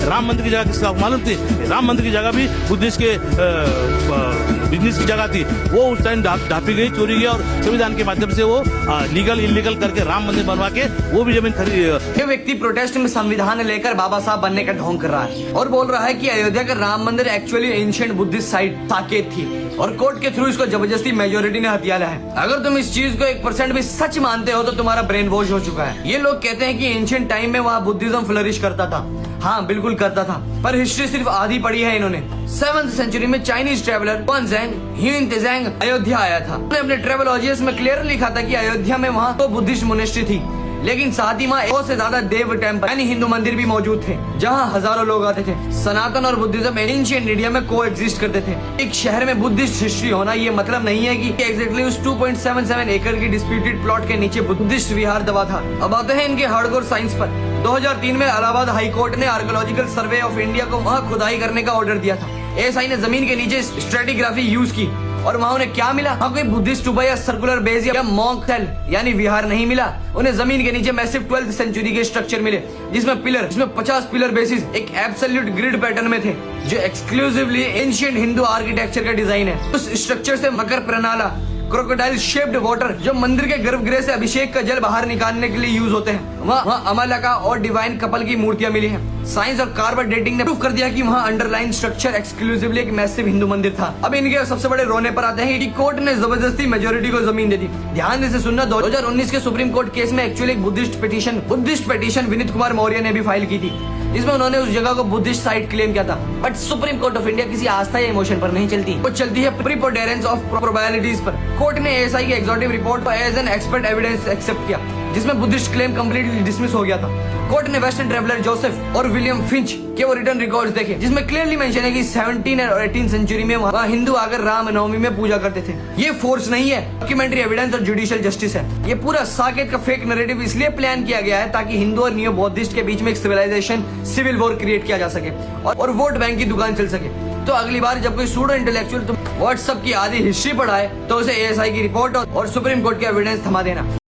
राम मंदिर की जगह किसका मालूम थी? राम मंदिर की जगह भी बुद्धिस्ट के बिजनेस की जगह थी। वो उस टाइम ढापी गई, चोरी गई और संविधान के माध्यम से वो लीगल इलीगल करके राम मंदिर बनवा के वो भी जमीन खरीद। ये व्यक्ति प्रोटेस्ट में संविधान लेकर बाबा साहब बनने का ढोंग कर रहा है और बोल रहा है कि अयोध्या का राम मंदिर actually ancient Buddhist site Saket थी और कोर्ट के थ्रू इसको जबरदस्ती मेजोरिटी ने हथिया है। अगर तुम इस चीज को 1% भी सच मानते हो तो तुम्हारा ब्रेन वॉश हो चुका है। ये लोग कहते हैं कि एंशिएंट टाइम में वहाँ बुद्धिज्म फ्लरिश करता था। हाँ, बिल्कुल करता था, पर हिस्ट्री सिर्फ आधी पढ़ी है इन्होंने। 7th सेंचुरी में चाइनीज ट्रेवलर हुआनज़ेंग ह्यूइंग अयोध्या आया था। उन्होंने अपने ट्रेवलॉजियस में क्लियर लिखा था कि अयोध्या में वहाँ तो बुद्धिस्ट मोनेस्ट्री थी, लेकिन साथ ही वहाँ 100 से ज्यादा देव टेम्पल यानी हिंदू मंदिर भी मौजूद थे, जहाँ हजारों लोग आते थे। सनातन और बुद्धिज्म एंशिएंट इंडिया में को एग्जिस्ट करते थे। एक शहर में बुद्धिस्ट हिस्ट्री होना ये मतलब नहीं है कि एग्जैक्टली उस 2.77 एकड़ की डिस्प्यूटेड प्लॉट के नीचे बुद्धिस्ट विहार दबा था। अब आते हैं इनके हार्डकोर साइंस पर। 2003 में इलाहाबाद हाई कोर्ट ने आर्कियोलॉजिकल सर्वे ऑफ इंडिया को वहाँ खुदाई करने का ऑर्डर दिया था। एएसआई ने जमीन के नीचे स्ट्रेटिग्राफी यूज की और वहाँ उन्हें क्या मिला? वहाँ कोई बुद्धिस्ट टूबा या सर्कुलर बेस या मॉन्क सेल यानी विहार नहीं मिला। उन्हें जमीन के नीचे मैसिव 12th सेंचुरी के स्ट्रक्चर मिले जिसमें 50 पिलर बेसिस एक एब्सोल्यूट ग्रिड पैटर्न में थे, जो एक्सक्लूसिवली एंशिएंट हिंदू आर्किटेक्चर का डिजाइन है। उस स्ट्रक्चर से मकर प्रणाला क्रोकोडाइल शेप्ड वाटर जो मंदिर के गर्भगृह से अभिषेक का जल बाहर निकालने के लिए यूज होते हैं, वहाँ अमलका और डिवाइन कपल की मूर्तियां मिली हैं। साइंस और कार्बन डेटिंग ने प्रूफ कर दिया कि वहाँ अंडरलाइन स्ट्रक्चर एक्सक्लूसिवली एक मैसिव हिंदू मंदिर था। अब इनके सबसे बड़े रोने पर आते हैं कि कोर्ट ने जबरदस्ती मेजोरिटी को जमीन दे दी। ध्यान से सुनना, 2019 के सुप्रीम कोर्ट केस में एक्चुअली एक बुद्धिस्ट पिटीशन विनीत कुमार मौर्य ने भी फाइल की थी, जिसमें उन्होंने उस जगह को बुद्धिस्ट साइट क्लेम किया था। But supreme court of India किसी आस्था या इमोशन पर नहीं चलती, वो चलती है प्रीपोटेरेंस ऑफ प्रोबेबिलिटीज पर। कोर्ट ने एएसआई की एग्जॉटिव रिपोर्ट को as an expert evidence accept किया, जिसमें बुद्धिस्ट क्लेम कंप्लीटली डिसमिस हो गया था। कोर्ट ने वेस्टर्न ट्रेवलर जोसेफ और विलियम फिंच के वो रिटर्न रिकॉर्ड्स देखे, जिसमें क्लियरली मेंशन है कि 17 और 18 सेंचुरी में वहाँ हिंदू आकर रामनवमी में पूजा करते थे। ये फोर्स नहीं है, डॉक्यूमेंट्री एविडेंस और जुडिशियल जस्टिस है। ये पूरा साकेत का फेक नैरेटिव इसलिए प्लान किया गया है ताकि हिंदू और नियो बौद्धिस्ट के बीच में एक सिविलाइजेशन सिविल वॉर क्रिएट किया जा सके और वोट बैंक की दुकान चल सके। तो अगली बार जब कोई सूडो इंटेलेक्चुअल तुम व्हाट्सएप की आधी हिस्ट्री पढ़ाए तो उसे एएसआई की रिपोर्ट और सुप्रीम कोर्ट के एविडेंस थमा देना।